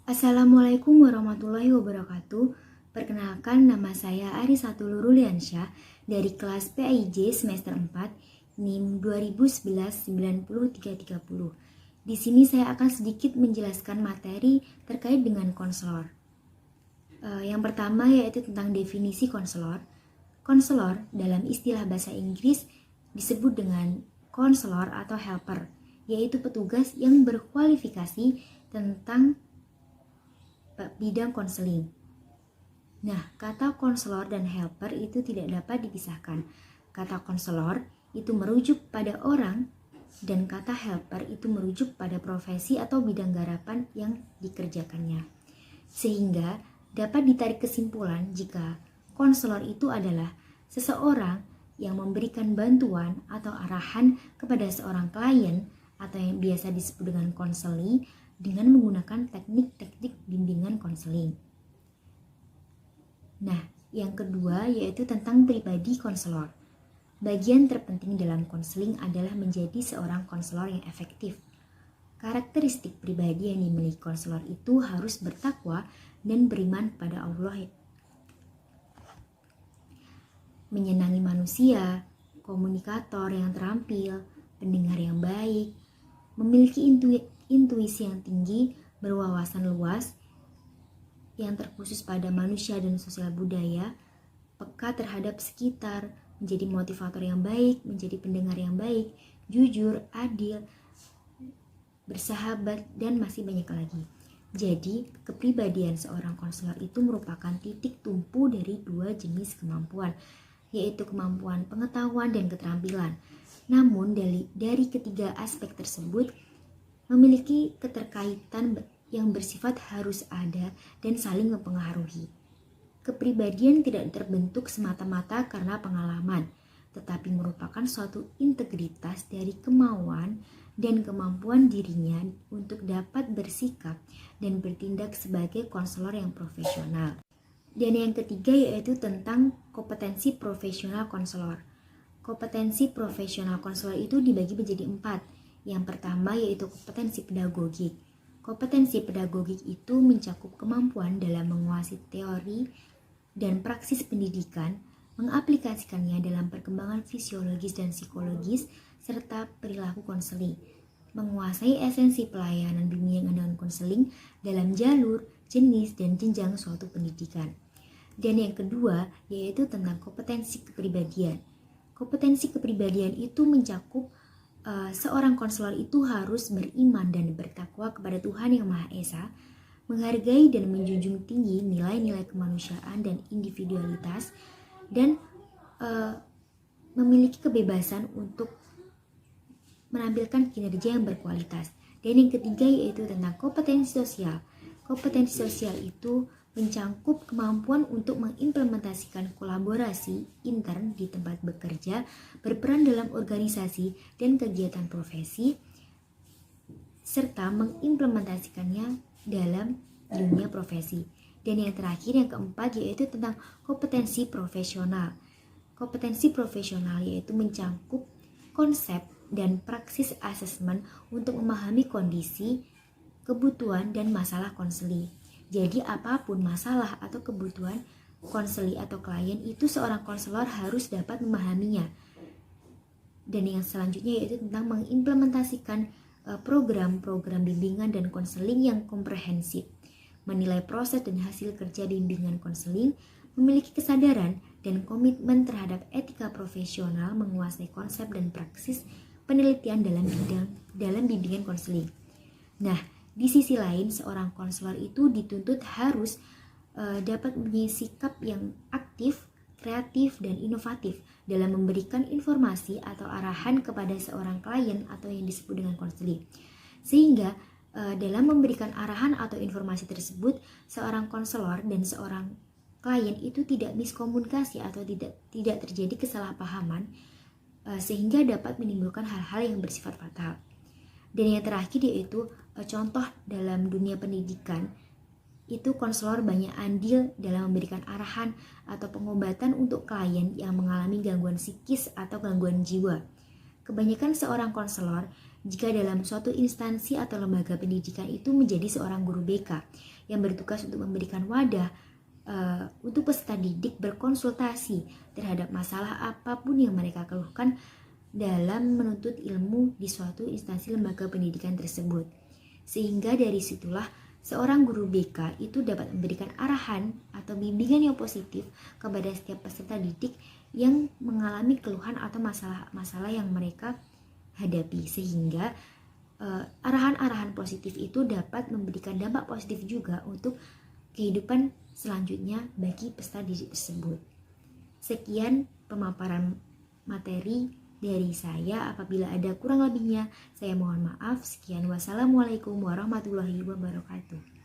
Assalamualaikum warahmatullahi wabarakatuh. Perkenalkan, nama saya Arisatul Ruliansyah dari kelas PAIJ semester 4 NIM 2011-90330. Di sini saya akan sedikit menjelaskan materi terkait dengan konselor. Yang pertama yaitu tentang definisi konselor. Konselor dalam istilah bahasa Inggris disebut dengan konselor atau helper, yaitu petugas yang berkualifikasi tentang bidang konseling. Nah, kata konselor dan helper itu tidak dapat dipisahkan. Kata konselor itu merujuk pada orang dan kata helper itu merujuk pada profesi atau bidang garapan yang dikerjakannya. Sehingga dapat ditarik kesimpulan jika konselor itu adalah seseorang yang memberikan bantuan atau arahan kepada seorang klien atau yang biasa disebut dengan konseling dengan menggunakan teknik-teknik bimbingan konseling. Nah, yang kedua yaitu tentang pribadi konselor. Bagian terpenting dalam konseling adalah menjadi seorang konselor yang efektif. Karakteristik pribadi yang dimiliki konselor itu harus bertakwa dan beriman pada Allah, menyenangi manusia, komunikator yang terampil, pendengar yang baik, memiliki intuisi yang tinggi, berwawasan luas, yang terkhusus pada manusia dan sosial budaya, peka terhadap sekitar, menjadi motivator yang baik, menjadi pendengar yang baik, jujur, adil, bersahabat, dan masih banyak lagi. Jadi, kepribadian seorang konselor itu merupakan titik tumpu dari dua jenis kemampuan, yaitu kemampuan pengetahuan dan keterampilan. Namun, dari ketiga aspek tersebut, memiliki keterkaitan yang bersifat harus ada dan saling mempengaruhi. Kepribadian tidak terbentuk semata-mata karena pengalaman, tetapi merupakan suatu integritas dari kemauan dan kemampuan dirinya untuk dapat bersikap dan bertindak sebagai konselor yang profesional. Dan yang ketiga yaitu tentang kompetensi profesional konselor. Kompetensi profesional konselor itu dibagi menjadi 4. Yang pertama yaitu kompetensi pedagogik. Kompetensi pedagogik itu mencakup kemampuan dalam menguasai teori dan praksis pendidikan, mengaplikasikannya dalam perkembangan fisiologis dan psikologis, serta perilaku konseling, menguasai esensi pelayanan bimbingan dan konseling dalam jalur, jenis, dan jenjang suatu pendidikan. Dan yang kedua yaitu tentang kompetensi kepribadian. Kompetensi kepribadian itu mencakup seorang konselor itu harus beriman dan bertakwa kepada Tuhan Yang Maha Esa, menghargai dan menjunjung tinggi nilai-nilai kemanusiaan dan individualitas, dan memiliki kebebasan untuk menampilkan kinerja yang berkualitas. Dan yang ketiga yaitu tentang kompetensi sosial. Kompetensi sosial itu mencakup kemampuan untuk mengimplementasikan kolaborasi intern di tempat bekerja, berperan dalam organisasi dan kegiatan profesi, serta mengimplementasikannya dalam dunia profesi. Dan yang terakhir, yang keempat, yaitu tentang kompetensi profesional. Kompetensi profesional yaitu mencakup konsep dan praksis asesmen untuk memahami kondisi, kebutuhan, dan masalah konseling. Jadi apapun masalah atau kebutuhan konseli atau klien itu seorang konselor harus dapat memahaminya. Dan yang selanjutnya yaitu tentang mengimplementasikan program-program bimbingan dan konseling yang komprehensif, menilai proses dan hasil kerja bimbingan konseling, memiliki kesadaran dan komitmen terhadap etika profesional, menguasai konsep dan praksis penelitian dalam bimbingan konseling. Nah, di sisi lain, seorang konselor itu dituntut harus dapat mempunyai sikap yang aktif, kreatif, dan inovatif dalam memberikan informasi atau arahan kepada seorang klien atau yang disebut dengan konseling. Sehingga dalam memberikan arahan atau informasi tersebut, seorang konselor dan seorang klien itu tidak miskomunikasi atau tidak terjadi kesalahpahaman sehingga dapat menimbulkan hal-hal yang bersifat fatal. Dan yang terakhir yaitu contoh dalam dunia pendidikan, itu konselor banyak andil dalam memberikan arahan atau pengobatan untuk klien yang mengalami gangguan psikis atau gangguan jiwa. Kebanyakan seorang konselor jika dalam suatu instansi atau lembaga pendidikan itu menjadi seorang guru BK yang bertugas untuk memberikan wadah untuk peserta didik berkonsultasi terhadap masalah apapun yang mereka keluhkan dalam menuntut ilmu di suatu instansi lembaga pendidikan tersebut. Sehingga dari situlah seorang guru BK itu dapat memberikan arahan atau bimbingan yang positif kepada setiap peserta didik yang mengalami keluhan atau masalah-masalah yang mereka hadapi, sehingga arahan-arahan positif itu dapat memberikan dampak positif juga untuk kehidupan selanjutnya bagi peserta didik tersebut. Sekian pemaparan materi dari saya. Apabila ada kurang lebihnya, saya mohon maaf. Sekian, wassalamualaikum warahmatullahi wabarakatuh.